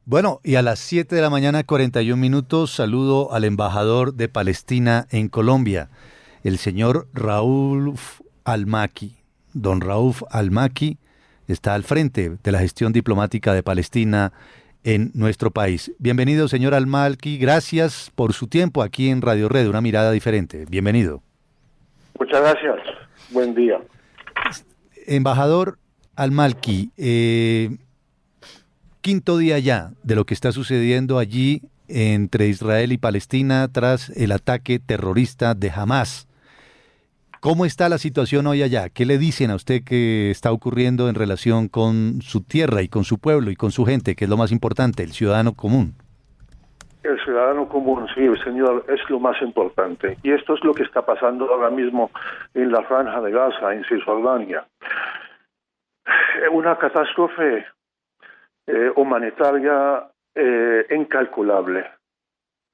Bueno, y a las 7 de la mañana, 41 minutos, saludo al embajador de Palestina en Colombia, el señor Raúf Al-Maki. Don Raúf Al-Maki está al frente de la gestión diplomática de Palestina en nuestro país. Bienvenido, señor Al-Maki. Gracias por su tiempo aquí en Radio Red, una mirada diferente. Bienvenido. Muchas gracias. Buen día. Embajador Al-Maki, quinto día ya de lo que está sucediendo allí entre Israel y Palestina tras el ataque terrorista de Hamás. ¿Cómo está la situación hoy allá? ¿Qué le dicen a usted que está ocurriendo en relación con su tierra y con su pueblo y con su gente, que es lo más importante, el ciudadano común? El ciudadano común, sí, señor, es lo más importante. Y esto es lo que está pasando ahora mismo en la Franja de Gaza, en Cisjordania. Una catástrofe humanitaria incalculable.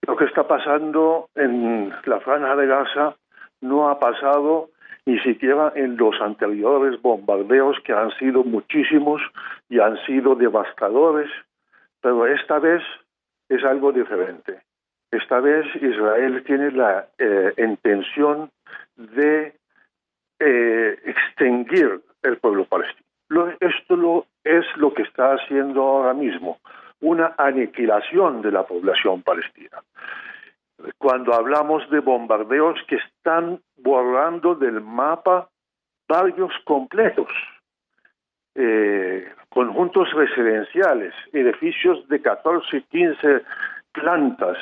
Lo que está pasando en la Franja de Gaza no ha pasado ni siquiera en los anteriores bombardeos, que han sido muchísimos y han sido devastadores, pero esta vez es algo diferente. Esta vez Israel tiene la intención de extinguir el pueblo palestino. Esto es lo que está haciendo ahora mismo, una aniquilación de la población palestina. Cuando hablamos de bombardeos que están borrando del mapa barrios completos, conjuntos residenciales, edificios de 14, 15 plantas,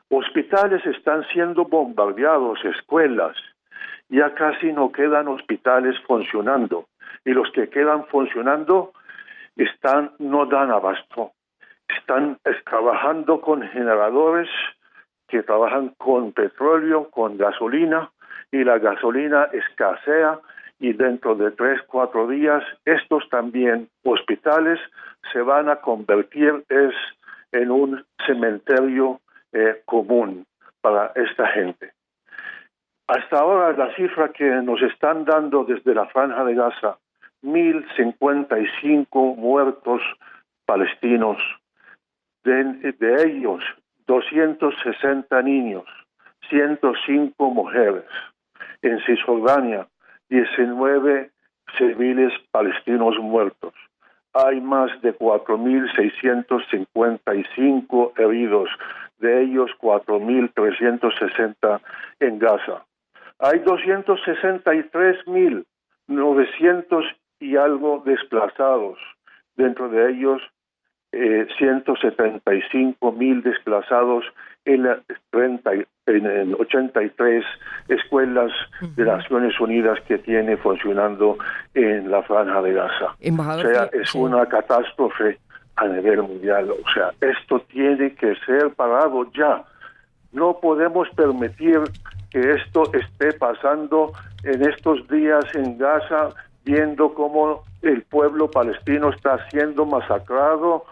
hospitales están siendo bombardeados, escuelas, ya casi no quedan hospitales funcionando, y los que quedan funcionando no dan abasto. Están trabajando con generadores que trabajan con petróleo, con gasolina, y la gasolina escasea, y dentro de 3-4 días estos también hospitales se van a convertir en un cementerio común para esta gente. Hasta ahora la cifra que nos están dando desde la Franja de Gaza, 1.055 muertos palestinos, de ellos 260 niños, 105 mujeres. En Cisjordania, 19 civiles palestinos muertos. Hay más de 4.655 heridos, de ellos 4.360 en Gaza. Hay 263.900 y algo desplazados, dentro de ellos 175.000 desplazados en 83 escuelas de Naciones Unidas que tiene funcionando en la Franja de Gaza. Embajador, o sea, es una catástrofe a nivel mundial. O sea, esto tiene que ser parado ya. No podemos permitir que esto esté pasando en estos días en Gaza, viendo cómo el pueblo palestino está siendo masacrado,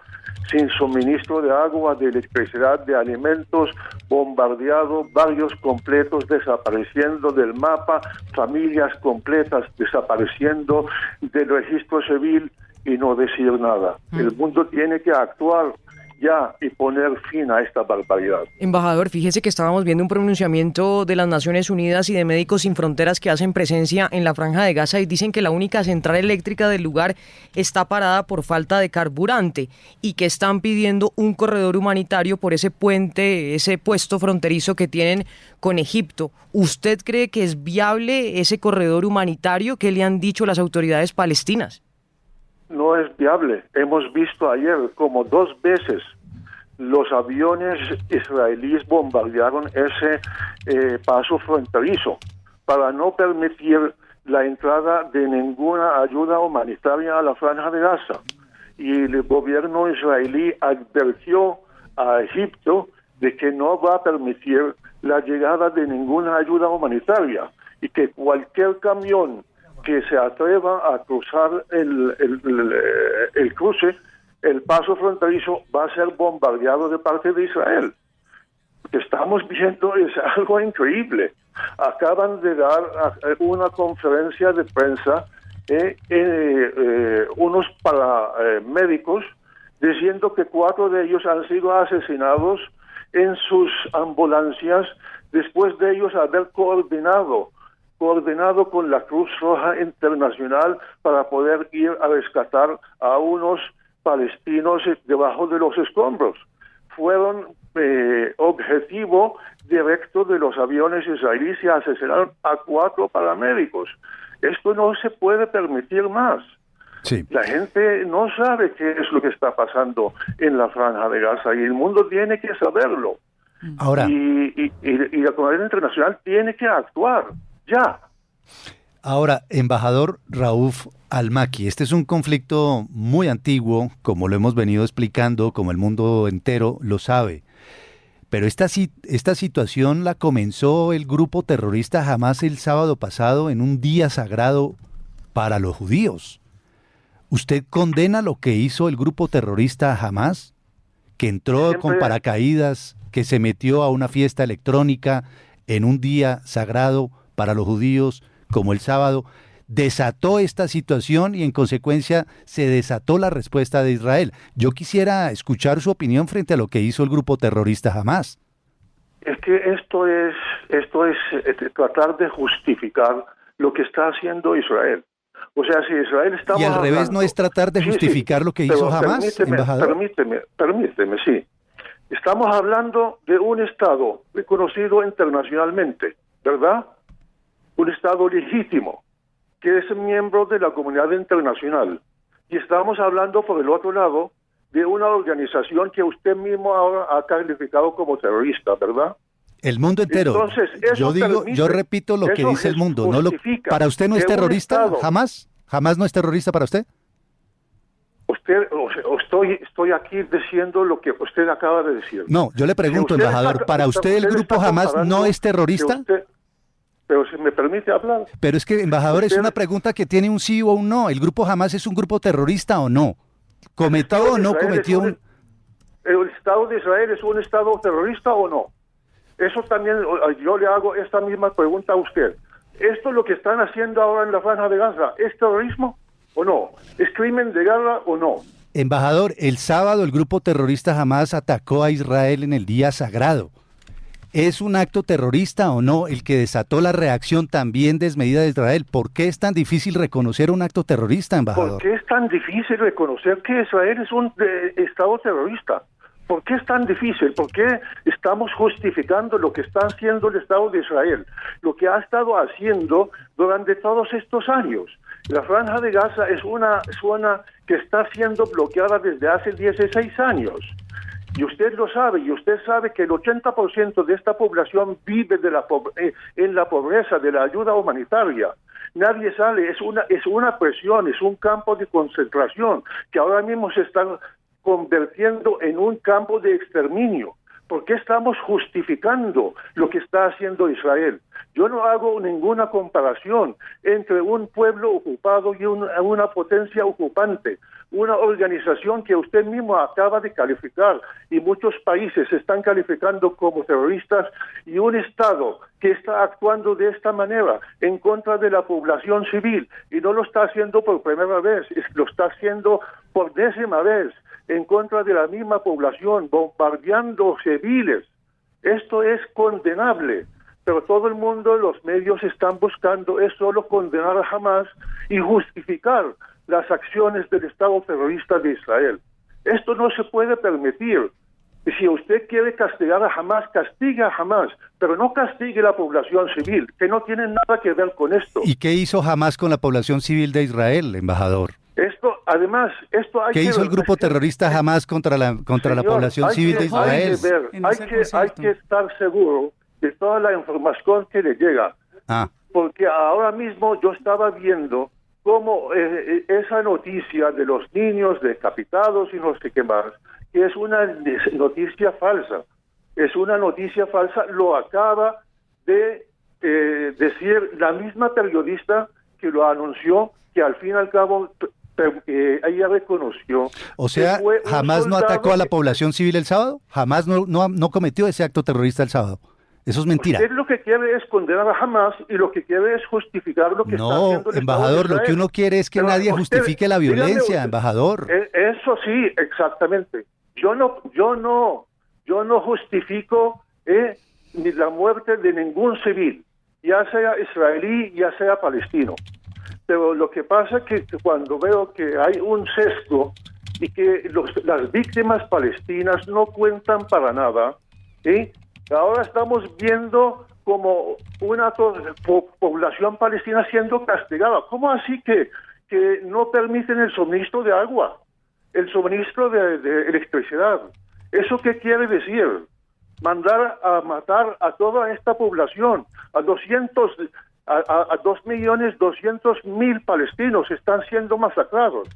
sin suministro de agua, de electricidad, de alimentos, bombardeado, barrios completos desapareciendo del mapa, familias completas desapareciendo del registro civil, y no decir nada. El mundo tiene que actuar ya y poner fin a esta barbaridad. Embajador, fíjese que estábamos viendo un pronunciamiento de las Naciones Unidas y de Médicos Sin Fronteras que hacen presencia en la Franja de Gaza y dicen que la única central eléctrica del lugar está parada por falta de carburante y que están pidiendo un corredor humanitario por ese puente, ese puesto fronterizo que tienen con Egipto. ¿Usted cree que es viable ese corredor humanitario? ¿Qué le han dicho las autoridades palestinas? No es viable. Hemos visto ayer como 2 veces los aviones israelíes bombardearon ese paso fronterizo para no permitir la entrada de ninguna ayuda humanitaria a la Franja de Gaza. Y el gobierno israelí advirtió a Egipto de que no va a permitir la llegada de ninguna ayuda humanitaria y que cualquier camión que se atreva a cruzar el cruce, el paso fronterizo, va a ser bombardeado de parte de Israel. Lo que estamos viendo es algo increíble. Acaban de dar una conferencia de prensa unos paramédicos diciendo que 4 de ellos han sido asesinados en sus ambulancias después de ellos haber coordinado con la Cruz Roja Internacional para poder ir a rescatar a unos palestinos debajo de los escombros. Fueron objetivo directo de los aviones israelíes y asesinaron a 4 paramédicos. Esto no se puede permitir más. Sí. La gente no sabe qué es lo que está pasando en la Franja de Gaza y el mundo tiene que saberlo. Ahora, Y la comunidad internacional tiene que actuar ya. Ahora, embajador Rauf Al-Makki, este es un conflicto muy antiguo, como lo hemos venido explicando, como el mundo entero lo sabe. Pero esta situación la comenzó el grupo terrorista Hamás el sábado pasado en un día sagrado para los judíos. ¿Usted condena lo que hizo el grupo terrorista Hamás? Que entró con paracaídas, que se metió a una fiesta electrónica en un día sagrado para los judíos, como el sábado, desató esta situación y en consecuencia se desató la respuesta de Israel. Yo quisiera escuchar su opinión frente a lo que hizo el grupo terrorista Hamás. Es que esto es tratar de justificar lo que está haciendo Israel. O sea, si Israel está... Y al revés, ¿no es tratar de justificar lo que hizo Hamás, embajador? Permíteme, sí. Estamos hablando de un Estado reconocido internacionalmente, ¿verdad? Un Estado legítimo, que es miembro de la comunidad internacional. Y estamos hablando, por el otro lado, de una organización que usted mismo ahora ha calificado como terrorista, ¿verdad? El mundo entero. Entonces, yo repito lo que dice el mundo. ¿Para usted no es terrorista? ¿Jamás? ¿Jamás no es terrorista para usted? Estoy aquí diciendo lo que usted acaba de decir. No, yo le pregunto, embajador, ¿para usted el grupo Hamás no es terrorista? Pero si me permite hablar. Pero es que, embajador, es una pregunta que tiene un sí o un no. ¿El grupo Hamás es un grupo terrorista o no? ¿Cometió o no cometió un...? ¿El Estado de Israel es un Estado terrorista o no? Eso también, yo le hago esta misma pregunta a usted. ¿Esto lo que están haciendo ahora en la Franja de Gaza es terrorismo o no? ¿Es crimen de guerra o no? Embajador, el sábado el grupo terrorista Hamás atacó a Israel en el día sagrado. ¿Es un acto terrorista o no el que desató la reacción también desmedida de Israel? ¿Por qué es tan difícil reconocer un acto terrorista, embajador? ¿Por qué es tan difícil reconocer que Israel es un Estado terrorista? ¿Por qué es tan difícil? ¿Por qué estamos justificando lo que está haciendo el Estado de Israel? Lo que ha estado haciendo durante todos estos años. La Franja de Gaza es una zona que está siendo bloqueada desde hace 16 años. Y usted lo sabe, y usted sabe que el 80% de esta población vive en la pobreza, de la ayuda humanitaria. Nadie sale, es una presión, es un campo de concentración que ahora mismo se está convirtiendo en un campo de exterminio. ¿Por qué estamos justificando lo que está haciendo Israel? Yo no hago ninguna comparación entre un pueblo ocupado y una potencia ocupante, una organización que usted mismo acaba de calificar y muchos países están calificando como terroristas, y un Estado que está actuando de esta manera en contra de la población civil, y no lo está haciendo por primera vez, lo está haciendo por 10ª vez, en contra de la misma población, bombardeando civiles. Esto es condenable, pero todo el mundo, los medios están buscando es solo condenar a Hamás y justificar las acciones del Estado terrorista de Israel. Esto no se puede permitir. Y si usted quiere castigar a Hamás, castigue a Hamás, pero no castigue a la población civil, que no tiene nada que ver con esto. ¿Y qué hizo Hamás con la población civil de Israel, embajador? ¿Qué hizo el grupo terrorista Hamás contra la población civil de Israel? Hay que estar seguro de toda la información que le llega. Porque ahora mismo yo estaba viendo cómo esa noticia de los niños decapitados y no sé qué más, que es una noticia falsa. Es una noticia falsa, lo acaba de decir la misma periodista que lo anunció, que al fin y al cabo ella reconoció. O sea, ¿Hamás no atacó a la población civil el sábado? ¿Hamás no cometió ese acto terrorista el sábado? Eso es mentira. Usted lo que quiere es condenar a Hamas y lo que quiere es justificar lo que está haciendo el embajador, Estado de lo que uno quiere es que Pero nadie usted, justifique la violencia, embajador. Eso sí, exactamente. Yo no justifico ni la muerte de ningún civil, ya sea israelí, ya sea palestino. Pero lo que pasa es que cuando veo que hay un sesgo y que las víctimas palestinas no cuentan para nada, ahora estamos viendo como una población palestina siendo castigada. ¿Cómo así que no permiten el suministro de agua, el suministro de electricidad? ¿Eso qué quiere decir? Mandar a matar a toda esta población, a 2.200.000 palestinos están siendo masacrados.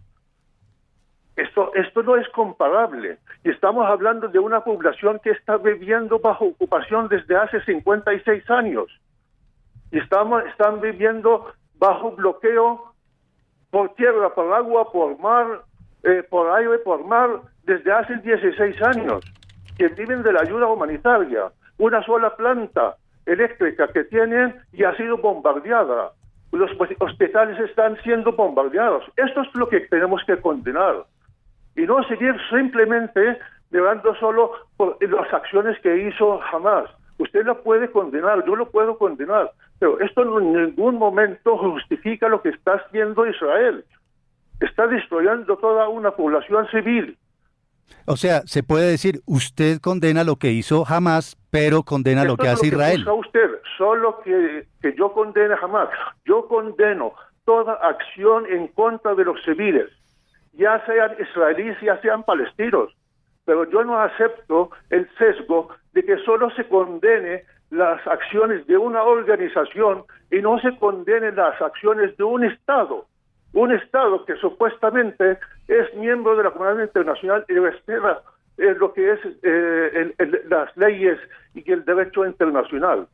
Esto no es comparable. Y estamos hablando de una población que está viviendo bajo ocupación desde hace 56 años. Y están viviendo bajo bloqueo por tierra, por agua, por mar, por aire, por mar, desde hace 16 años. Que viven de la ayuda humanitaria. Una sola planta eléctrica que tienen y ha sido bombardeada. Los hospitales están siendo bombardeados. Esto es lo que tenemos que condenar. Y no seguir simplemente llevando solo por las acciones que hizo Hamas. Usted lo puede condenar, yo lo puedo condenar, pero esto en ningún momento justifica lo que está haciendo Israel. Está destruyendo toda una población civil. O sea, se puede decir, usted condena lo que hizo Hamas, pero condena lo que hace Israel. Esto es lo que busca usted, solo que yo condene a Hamas. Yo condeno toda acción en contra de los civiles, ya sean israelíes, ya sean palestinos, pero yo no acepto el sesgo de que solo se condene las acciones de una organización y no se condenen las acciones de un Estado que supuestamente es miembro de la comunidad internacional y respeta lo que es las leyes y el derecho internacional.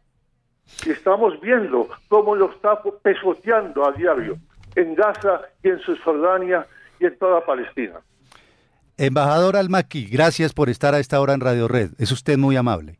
Y estamos viendo cómo lo está pesoteando a diario en Gaza y en Cisjordania y en toda Palestina. Embajador Al-Makki, gracias por estar a esta hora en Radio Red. Es usted muy amable.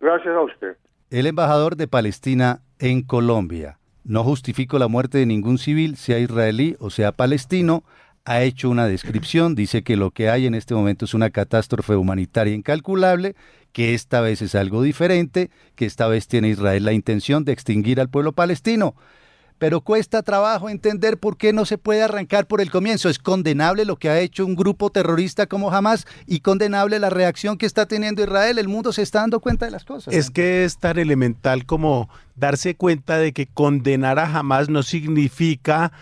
Gracias a usted. El embajador de Palestina en Colombia. No justifico la muerte de ningún civil, sea israelí o sea palestino. Ha hecho una descripción, dice que lo que hay en este momento es una catástrofe humanitaria incalculable, que esta vez es algo diferente, que esta vez tiene Israel la intención de extinguir al pueblo palestino. Pero cuesta trabajo entender por qué no se puede arrancar por el comienzo. Es condenable lo que ha hecho un grupo terrorista como Hamas y condenable la reacción que está teniendo Israel. El mundo se está dando cuenta de las cosas. Es que es tan elemental como darse cuenta de que condenar a Hamas no significa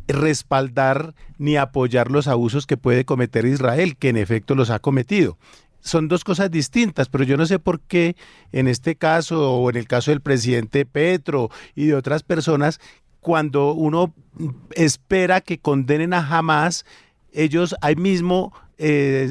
respaldar ni apoyar los abusos que puede cometer Israel, que en efecto los ha cometido. Son dos cosas distintas, pero yo no sé por qué en este caso o en el caso del presidente Petro y de otras personas, cuando uno espera que condenen a Hamas, ellos ahí mismo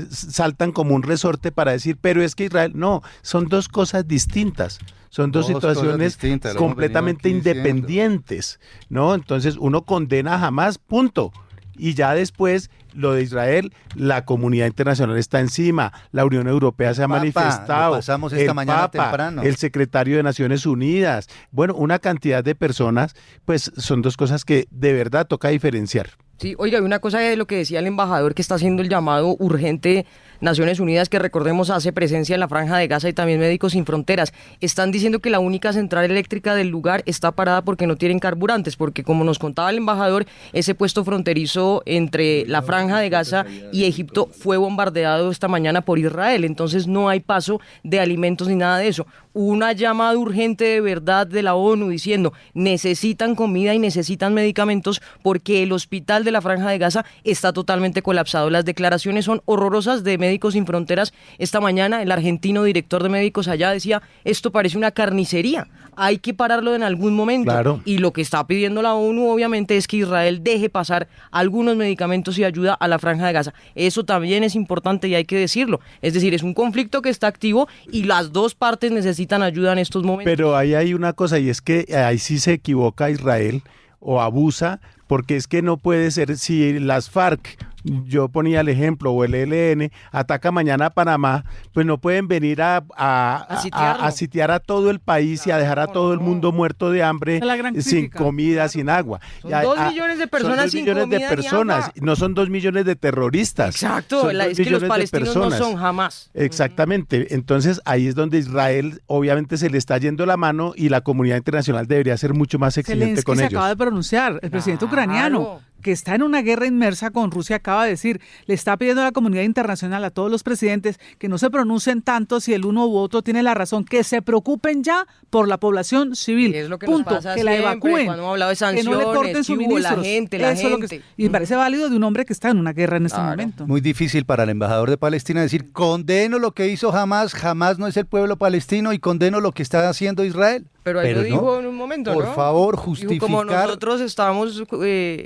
saltan como un resorte para decir, pero es que Israel, no, son dos cosas distintas. Son dos situaciones completamente independientes, ¿no? Entonces uno condena a Hamas, punto. Y ya después, lo de Israel, la comunidad internacional está encima, la Unión Europea se ha manifestado, pasamos esta mañana temprano. El secretario de Naciones Unidas, bueno, una cantidad de personas, pues son dos cosas que de verdad toca diferenciar. Sí, oiga, una cosa de lo que decía el embajador que está haciendo el llamado urgente Naciones Unidas, que recordemos hace presencia en la Franja de Gaza y también Médicos Sin Fronteras. Están diciendo que la única central eléctrica del lugar está parada porque no tienen carburantes, porque como nos contaba el embajador, ese puesto fronterizo entre la Franja de Gaza y Egipto fue bombardeado esta mañana por Israel, entonces no hay paso de alimentos ni nada de eso. Una llamada urgente de verdad de la ONU diciendo necesitan comida y necesitan medicamentos porque el hospital de la Franja de Gaza está totalmente colapsado. Las declaraciones son horrorosas de Médicos Sin Fronteras. Esta mañana el argentino director de médicos allá decía, esto parece una carnicería, hay que pararlo en algún momento. Claro. Y lo que está pidiendo la ONU obviamente es que Israel deje pasar algunos medicamentos y ayuda a la Franja de Gaza. Eso también es importante y hay que decirlo. Es decir, es un conflicto que está activo y las dos partes necesitan ayuda en estos momentos. Pero ahí hay una cosa y es que ahí sí se equivoca Israel o abusa, porque es que no puede ser, si las FARC yo ponía el ejemplo, o el ELN, ataca mañana a Panamá, pues no pueden venir a sitiar a todo el país y a dejar a todo el mundo muerto de hambre, sin comida, sin agua. Son 2 millones de personas sin comida ni agua. No son 2 millones de terroristas. Exacto, es que los palestinos no son Hamás. Exactamente, entonces ahí es donde Israel obviamente se le está yendo la mano y la comunidad internacional debería ser mucho más exigente con ellos. Se acaba de pronunciar, el presidente ucraniano, que está en una guerra inmersa con Rusia, acaba de decir, le está pidiendo a la comunidad internacional, a todos los presidentes, que no se pronuncien tanto si el uno u otro tiene la razón, que se preocupen ya por la población civil. Es lo que punto, nos pasa que la evacúen, cuando hemos hablado de sanciones, que no le corten suministros. La gente. Y me parece válido de un hombre que está en una guerra en este momento. Muy difícil para el embajador de Palestina decir, condeno lo que hizo Hamás, Hamás no es el pueblo palestino y condeno lo que está haciendo Israel. Pero ahí lo dijo en un momento, por favor, justificar. Dijo, como nosotros estábamos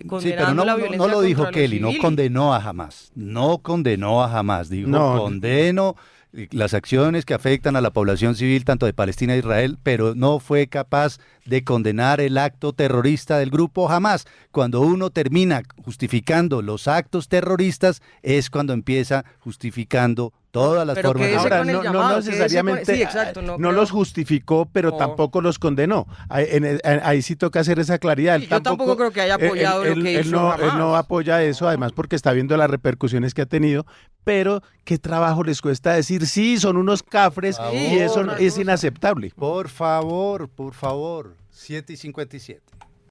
condenando pero la violencia no lo dijo contra Kelly, los no condenó a Hamás. No condenó a Hamás. Dijo, condeno las acciones que afectan a la población civil, tanto de Palestina e Israel, pero no fue capaz de condenar el acto terrorista del grupo Hamás. Cuando uno termina justificando los actos terroristas, es cuando empieza justificando todas las formas de... Ahora, no necesariamente, no los justificó, pero tampoco los condenó. Ahí sí toca hacer esa claridad. Yo tampoco creo que haya apoyado lo que hizo él no apoya eso, además porque está viendo las repercusiones que ha tenido, pero ¿qué trabajo les cuesta decir, sí, son unos cafres y eso es inaceptable? Por favor, 7:57.